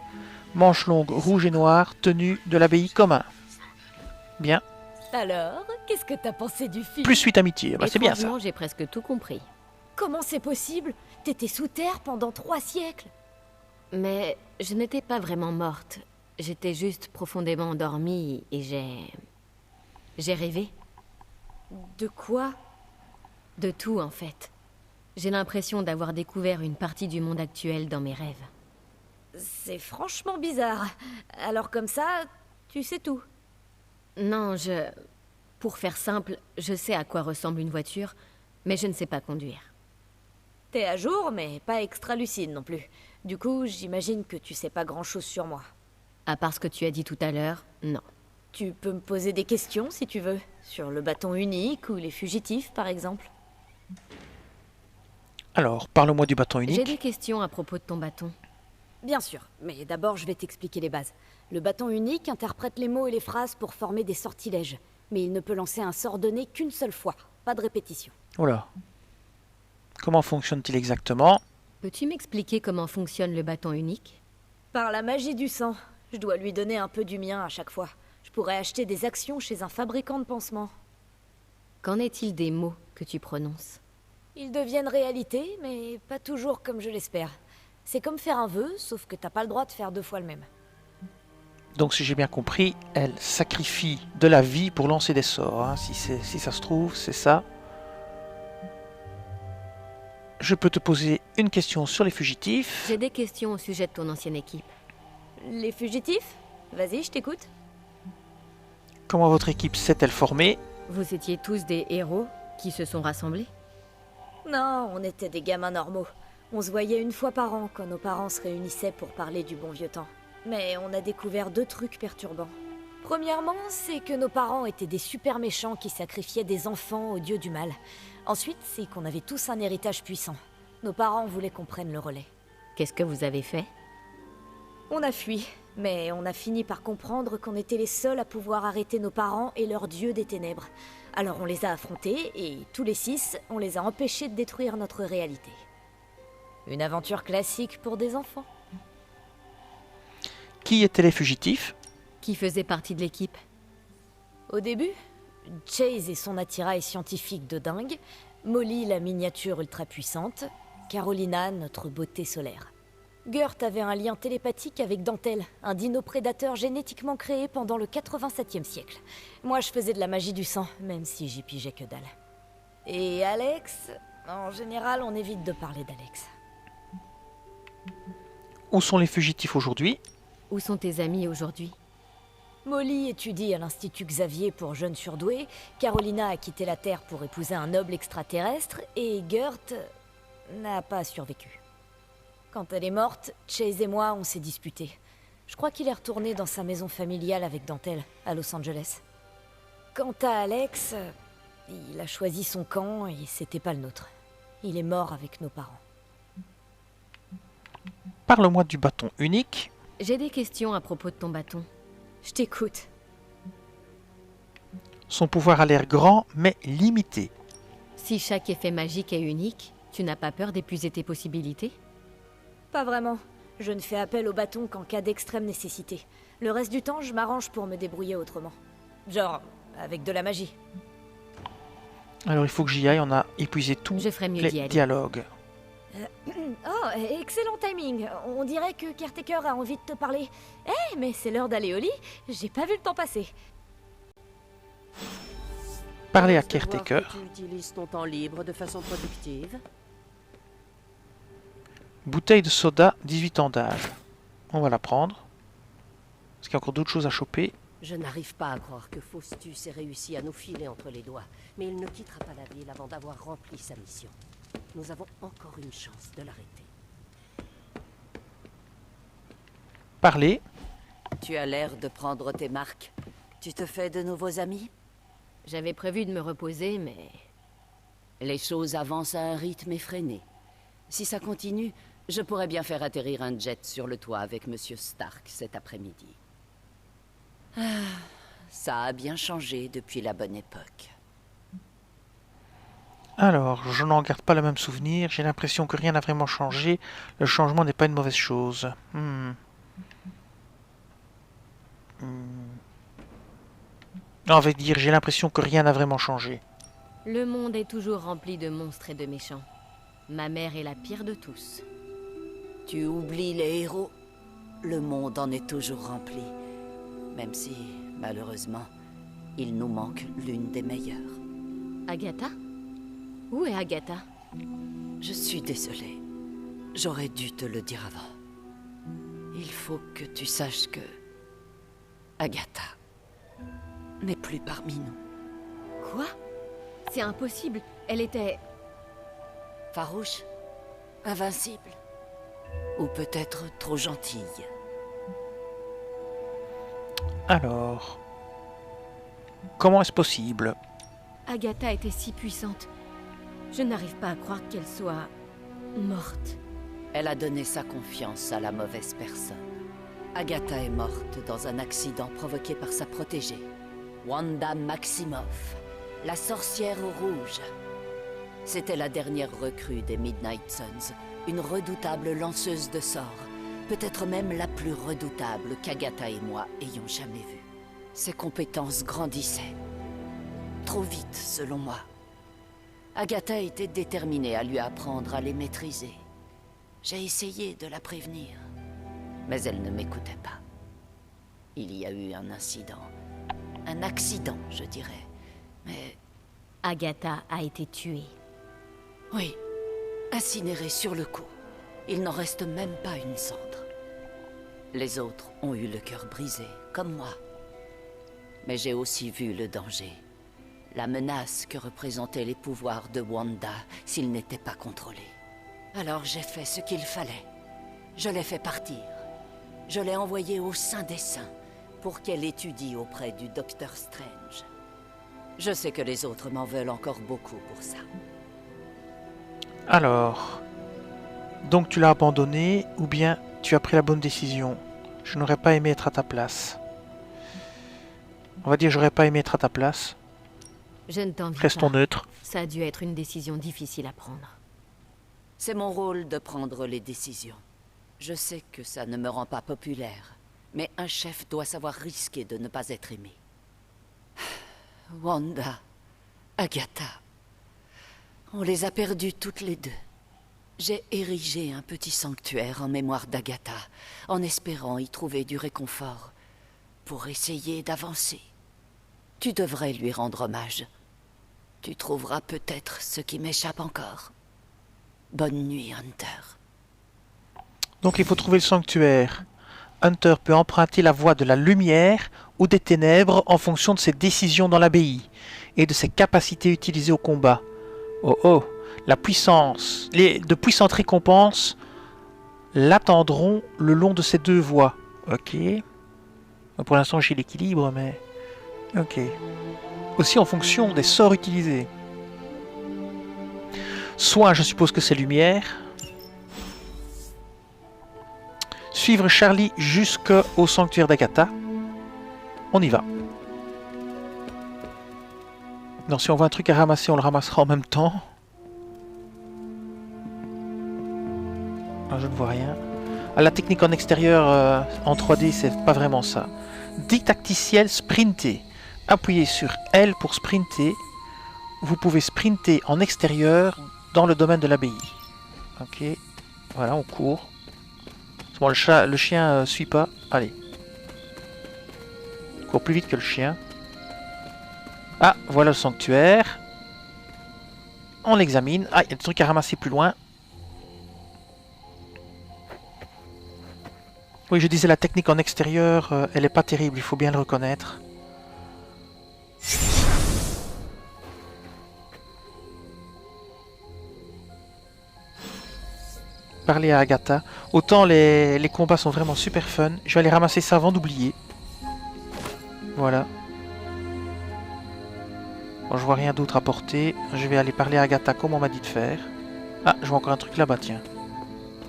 Manche longue rouge et noire, tenue de l'abbaye commun. Bien. Alors, qu'est-ce que t'as pensé du film? Plus 8 amitié, bah, c'est bien ça. Franchement, j'ai presque tout compris. Comment c'est possible? T'étais sous terre pendant 3 siècles. Mais je n'étais pas vraiment morte. J'étais juste profondément endormie et j'ai rêvé. De quoi? De tout, en fait. J'ai l'impression d'avoir découvert une partie du monde actuel dans mes rêves. C'est franchement bizarre. Alors comme ça, tu sais tout. Non, Pour faire simple, je sais à quoi ressemble une voiture, mais je ne sais pas conduire. T'es à jour, mais pas extra lucide non plus. Du coup, j'imagine que tu sais pas grand-chose sur moi. À part ce que tu as dit tout à l'heure, non. Tu peux me poser des questions si tu veux. Sur le bâton unique ou les fugitifs, par exemple. Alors, parle-moi du bâton J'ai unique. des questions à propos de ton bâton. Bien sûr, mais d'abord je vais t'expliquer les bases. Le bâton unique interprète les mots et les phrases pour former des sortilèges. Mais il ne peut lancer un sort donné qu'une seule fois. Pas de répétition. Oula. Comment fonctionne-t-il exactement? Peux-tu m'expliquer comment fonctionne le bâton unique? Par la magie du sang. Je dois lui donner un peu du mien à chaque fois. Je pourrais acheter des actions chez un fabricant de pansements. Qu'en est-il des mots que tu prononces? Ils deviennent réalité, mais pas toujours comme je l'espère. C'est comme faire un vœu, sauf que t'as pas le droit de faire 2 fois le même. Donc si j'ai bien compris, elle sacrifie de la vie pour lancer des sorts. Hein. Si ça se trouve, c'est ça. Je peux te poser une question sur les fugitifs. J'ai des questions au sujet de ton ancienne équipe. Les fugitifs? Vas-y, je t'écoute. Comment votre équipe s'est-elle formée? Vous étiez tous des héros qui se sont rassemblés? Non, on était des gamins normaux. On se voyait une fois par an quand nos parents se réunissaient pour parler du bon vieux temps. Mais on a découvert 2 trucs perturbants. Premièrement, c'est que nos parents étaient des super méchants qui sacrifiaient des enfants au dieu du mal. Ensuite, c'est qu'on avait tous un héritage puissant. Nos parents voulaient qu'on prenne le relais. Qu'est-ce que vous avez fait? On a fui, mais on a fini par comprendre qu'on était les seuls à pouvoir arrêter nos parents et leur dieu des ténèbres. Alors on les a affrontés, et tous les 6, on les a empêchés de détruire notre réalité. Une aventure classique pour des enfants. Qui étaient les fugitifs? Qui faisait partie de l'équipe? Au début, Chase et son attirail scientifique de dingue, Molly la miniature ultra puissante, Carolina notre beauté solaire. Gert avait un lien télépathique avec Dentelle, un dino-prédateur génétiquement créé pendant le 87e siècle. Moi je faisais de la magie du sang, même si j'y pigeais que dalle. Et Alex, en général on évite de parler d'Alex. Où sont les fugitifs aujourd'hui? Où sont tes amis aujourd'hui? Molly étudie à l'Institut Xavier pour jeunes surdoués, Carolina a quitté la Terre pour épouser un noble extraterrestre, et Gert n'a pas survécu. Quand elle est morte, Chase et moi, on s'est disputés. Je crois qu'il est retourné dans sa maison familiale avec Dentelle, à Los Angeles. Quant à Alex, il a choisi son camp et c'était pas le nôtre. Il est mort avec nos parents. Parle-moi du bâton unique. J'ai des questions à propos de ton bâton. Je t'écoute. Son pouvoir a l'air grand, mais limité. Si chaque effet magique est unique, tu n'as pas peur d'épuiser tes possibilités? Pas vraiment. Je ne fais appel au bâton qu'en cas d'extrême nécessité. Le reste du temps, je m'arrange pour me débrouiller autrement. Genre, avec de la magie. Alors il faut que j'y aille, on a épuisé tous les dialogues. Oh, excellent timing. On dirait que Caretaker a envie de te parler. Eh, mais c'est l'heure d'aller au lit. J'ai pas vu le temps passer. Parler à Caretaker. Tu utilises ton temps libre de façon productive. Bouteille de soda, 18 ans d'âge. On va la prendre. Est-ce qu'il y a encore d'autres choses à choper? Je n'arrive pas à croire que Faustus ait réussi à nous filer entre les doigts. Mais il ne quittera pas la ville avant d'avoir rempli sa mission. Nous avons encore une chance de l'arrêter. Parler. Tu as l'air de prendre tes marques. Tu te fais de nouveaux amis? J'avais prévu de me reposer, mais... Les choses avancent à un rythme effréné. Si ça continue, je pourrais bien faire atterrir un jet sur le toit avec Monsieur Stark cet après-midi. Ah, ça a bien changé depuis la bonne époque. Alors, je n'en garde pas le même souvenir. J'ai l'impression que rien n'a vraiment changé. Le changement n'est pas une mauvaise chose. Non, on va dire, j'ai l'impression que rien n'a vraiment changé. Le monde est toujours rempli de monstres et de méchants. Ma mère est la pire de tous. Tu oublies les héros. Le monde en est toujours rempli. Même si, malheureusement, il nous manque l'une des meilleures. Agatha? Où est Agatha? Je suis désolée. J'aurais dû te le dire avant. Il faut que tu saches que... Agatha n'est plus parmi nous. Quoi? C'est impossible. Elle était... Farouche, invincible, ou peut-être trop gentille. Alors... Comment est-ce possible? Agatha était si puissante. Je n'arrive pas à croire qu'elle soit... morte. Elle a donné sa confiance à la mauvaise personne. Agatha est morte dans un accident provoqué par sa protégée, Wanda Maximoff, la sorcière au rouge. C'était la dernière recrue des Midnight Suns, une redoutable lanceuse de sorts, peut-être même la plus redoutable qu'Agatha et moi ayons jamais vue. Ses compétences grandissaient. Trop vite, selon moi. Agatha était déterminée à lui apprendre à les maîtriser. J'ai essayé de la prévenir, mais elle ne m'écoutait pas. Il y a eu un incident. Un accident, je dirais. Mais... Agatha a été tuée. Oui, incinérée sur le coup. Il n'en reste même pas une cendre. Les autres ont eu le cœur brisé, comme moi. Mais j'ai aussi vu le danger. La menace que représentaient les pouvoirs de Wanda s'ils n'étaient pas contrôlés. Alors j'ai fait ce qu'il fallait. Je l'ai fait partir. Je l'ai envoyée au Saint des Saints pour qu'elle étudie auprès du Docteur Strange. Je sais que les autres m'en veulent encore beaucoup pour ça. Alors... Donc tu l'as abandonné, ou bien tu as pris la bonne décision? Je n'aurais pas aimé être à ta place. On va dire j'aurais pas aimé être à ta place. Je ne t'envie pas. Restons neutres. Ça a dû être une décision difficile à prendre. C'est mon rôle de prendre les décisions. Je sais que ça ne me rend pas populaire, mais un chef doit savoir risquer de ne pas être aimé. Wanda, Agatha, on les a perdues toutes les deux. J'ai érigé un petit sanctuaire en mémoire d'Agatha, en espérant y trouver du réconfort, pour essayer d'avancer. Tu devrais lui rendre hommage. Tu trouveras peut-être ce qui m'échappe encore. Bonne nuit, Hunter. Donc il faut trouver le sanctuaire. Hunter peut emprunter la voie de la lumière ou des ténèbres en fonction de ses décisions dans l'abbaye et de ses capacités utilisées au combat. Oh oh, la puissance, de puissantes récompenses l'attendront le long de ces deux voies. Ok. Pour l'instant j'ai l'équilibre, mais... Ok. Aussi en fonction des sorts utilisés. Soin, je suppose que c'est lumière. Suivre Charlie jusqu'au sanctuaire d'Agatha. On y va. Non, si on voit un truc à ramasser, on le ramassera en même temps. Ah, je ne vois rien. Ah, la technique en extérieur en 3D, c'est pas vraiment ça. Dictacticiel sprinter. Appuyez sur L pour sprinter. Vous pouvez sprinter en extérieur dans le domaine de l'abbaye. Ok. Voilà, on court. Bon, le chien suit pas. Allez. Il court plus vite que le chien. Ah, voilà le sanctuaire. On l'examine. Ah, il y a des trucs à ramasser plus loin. Oui, je disais, la technique en extérieur, elle est pas terrible, il faut bien le reconnaître. Parler à Agatha. Autant les combats sont vraiment super fun. Je vais aller ramasser ça avant d'oublier. Voilà. Bon, je vois rien d'autre à porter. Je vais aller parler à Agatha comme on m'a dit de faire. Ah, je vois encore un truc là-bas, tiens.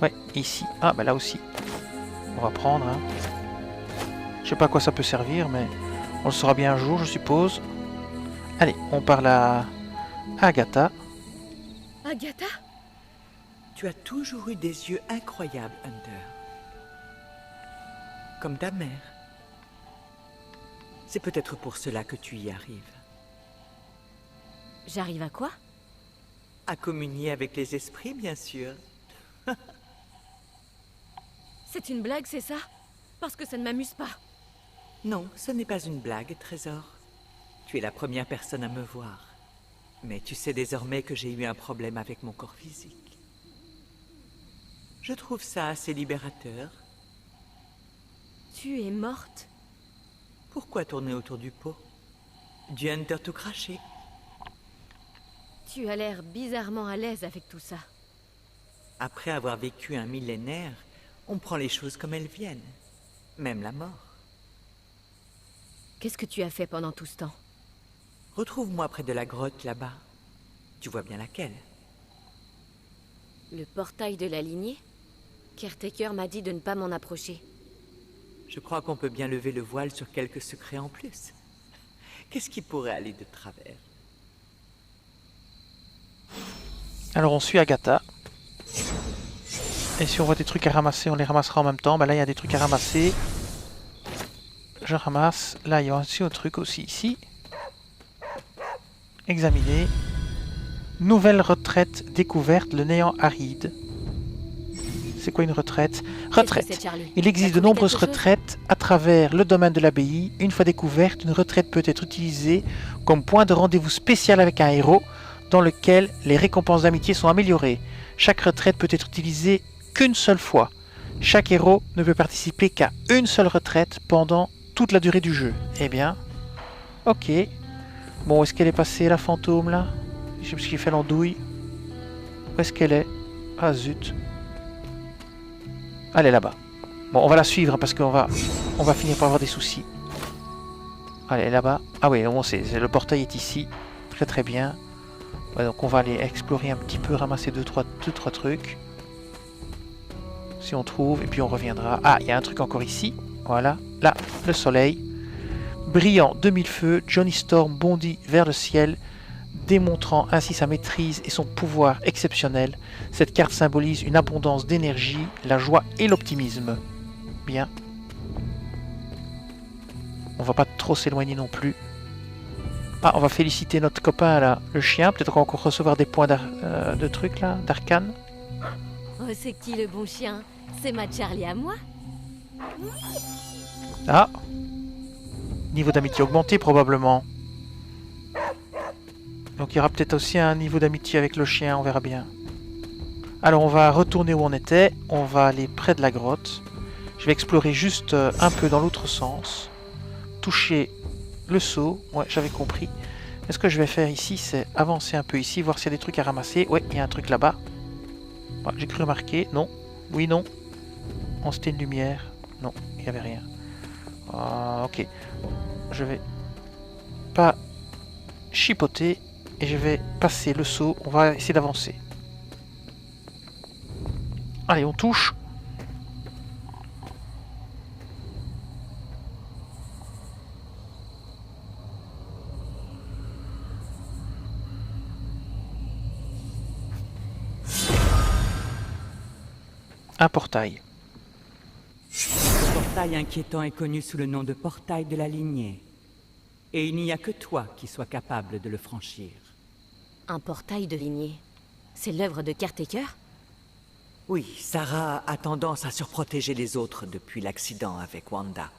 Ouais, ici. Ah, bah là aussi. On va prendre, hein. Je sais pas à quoi ça peut servir, mais on le saura bien un jour, je suppose. Allez, on parle à Agatha. Agatha? Tu as toujours eu des yeux incroyables, Hunter. Comme ta mère. C'est peut-être pour cela que tu y arrives. J'arrive à quoi? À communier avec les esprits, bien sûr. C'est une blague, c'est ça? Parce que ça ne m'amuse pas. Non, ce n'est pas une blague, Trésor. Tu es la première personne à me voir. Mais tu sais désormais que j'ai eu un problème avec mon corps physique. Je trouve ça assez libérateur. Tu es morte? Pourquoi tourner autour du pot? Du Hunter tout craché. Tu as l'air bizarrement à l'aise avec tout ça. Après avoir vécu un millénaire, on prend les choses comme elles viennent. Même la mort. Qu'est-ce que tu as fait pendant tout ce temps? Retrouve-moi près de la grotte là-bas. Tu vois bien laquelle? Le portail de la lignée? Caretaker m'a dit de ne pas m'en approcher. Je crois qu'on peut bien lever le voile sur quelques secrets en plus. Qu'est-ce qui pourrait aller de travers? Alors on suit Agatha. Et si on voit des trucs à ramasser, on les ramassera en même temps. Bah là il y a des trucs à ramasser. Je ramasse. Là il y a aussi un truc aussi ici. Examiner. Nouvelle retraite découverte, le néant aride. C'est quoi une retraite? Retraite. Il existe de nombreuses retraites à travers le domaine de l'abbaye. Une fois découverte, une retraite peut être utilisée comme point de rendez-vous spécial avec un héros dans lequel les récompenses d'amitié sont améliorées. Chaque retraite peut être utilisée qu'une seule fois. Chaque héros ne peut participer qu'à une seule retraite pendant toute la durée du jeu. Eh bien, ok. Bon, est-ce qu'elle est passée la fantôme là? Je sais pas ce qu'il fait l'andouille. Où est-ce qu'elle est? Ah zut. Elle est là-bas. Bon, on va la suivre parce qu'on va finir par avoir des soucis. Elle est là-bas. Ah oui, on sait, le portail est ici. Très très bien. Ouais, donc on va aller explorer un petit peu, ramasser deux, trois trucs. Si on trouve, et puis on reviendra. Ah, il y a un truc encore ici. Voilà. Là, le soleil. Brillant de mille feux, Johnny Storm bondit vers le ciel, démontrant ainsi sa maîtrise et son pouvoir exceptionnel. Cette carte symbolise une abondance d'énergie, la joie et l'optimisme. Bien. On va pas trop s'éloigner non plus. Ah, on va féliciter notre copain là, le chien. Peut-être qu'on va encore recevoir des points de trucs là, d'arcane. Oh, c'est qui le bon chien? C'est ma Charlie à moi? Ah. Niveau d'amitié augmenté probablement. Donc il y aura peut-être aussi un niveau d'amitié avec le chien, on verra bien. Alors on va retourner où on était. On va aller près de la grotte. Je vais explorer juste un peu dans l'autre sens. Toucher le seau. Ouais, j'avais compris. Et ce que je vais faire ici, c'est avancer un peu ici, voir s'il y a des trucs à ramasser. Ouais, il y a un truc là-bas. Ouais, j'ai cru remarquer. Non. Oui, non. On c'était une lumière. Non, il n'y avait rien. Ah, ok. Je vais pas chipoter et je vais passer le seau. On va essayer d'avancer. Allez, on touche. Un portail. Ce portail inquiétant est connu sous le nom de portail de la lignée. Et il n'y a que toi qui sois capable de le franchir. Un portail de lignée? C'est l'œuvre de Caretaker? Oui, Sarah a tendance à surprotéger les autres depuis l'accident avec Wanda.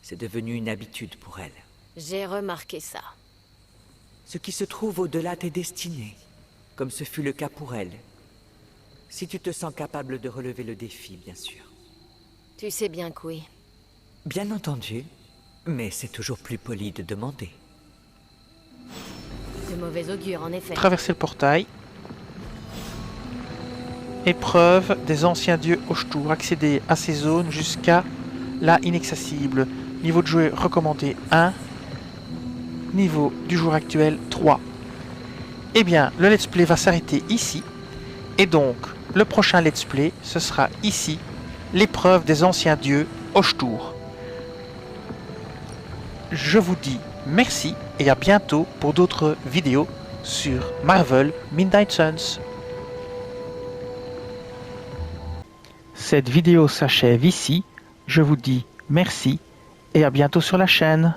C'est devenu une habitude pour elle. J'ai remarqué ça. Ce qui se trouve au-delà tes destinées, comme ce fut le cas pour elle. Si tu te sens capable de relever le défi, bien sûr. Tu sais bien que oui. Bien entendu, mais c'est toujours plus poli de demander. De mauvais augure, en effet. Traverser le portail. Épreuve des anciens dieux Oshtur. Accéder à ces zones jusqu'à la inaccessible. Niveau de jeu recommandé 1. Niveau du jour actuel 3. Eh bien, le let's play va s'arrêter ici. Et donc, le prochain let's play, ce sera ici. L'épreuve des anciens dieux Oshtur. Je vous dis merci et à bientôt pour d'autres vidéos sur Marvel Midnight Suns. Cette vidéo s'achève ici. Je vous dis merci et à bientôt sur la chaîne.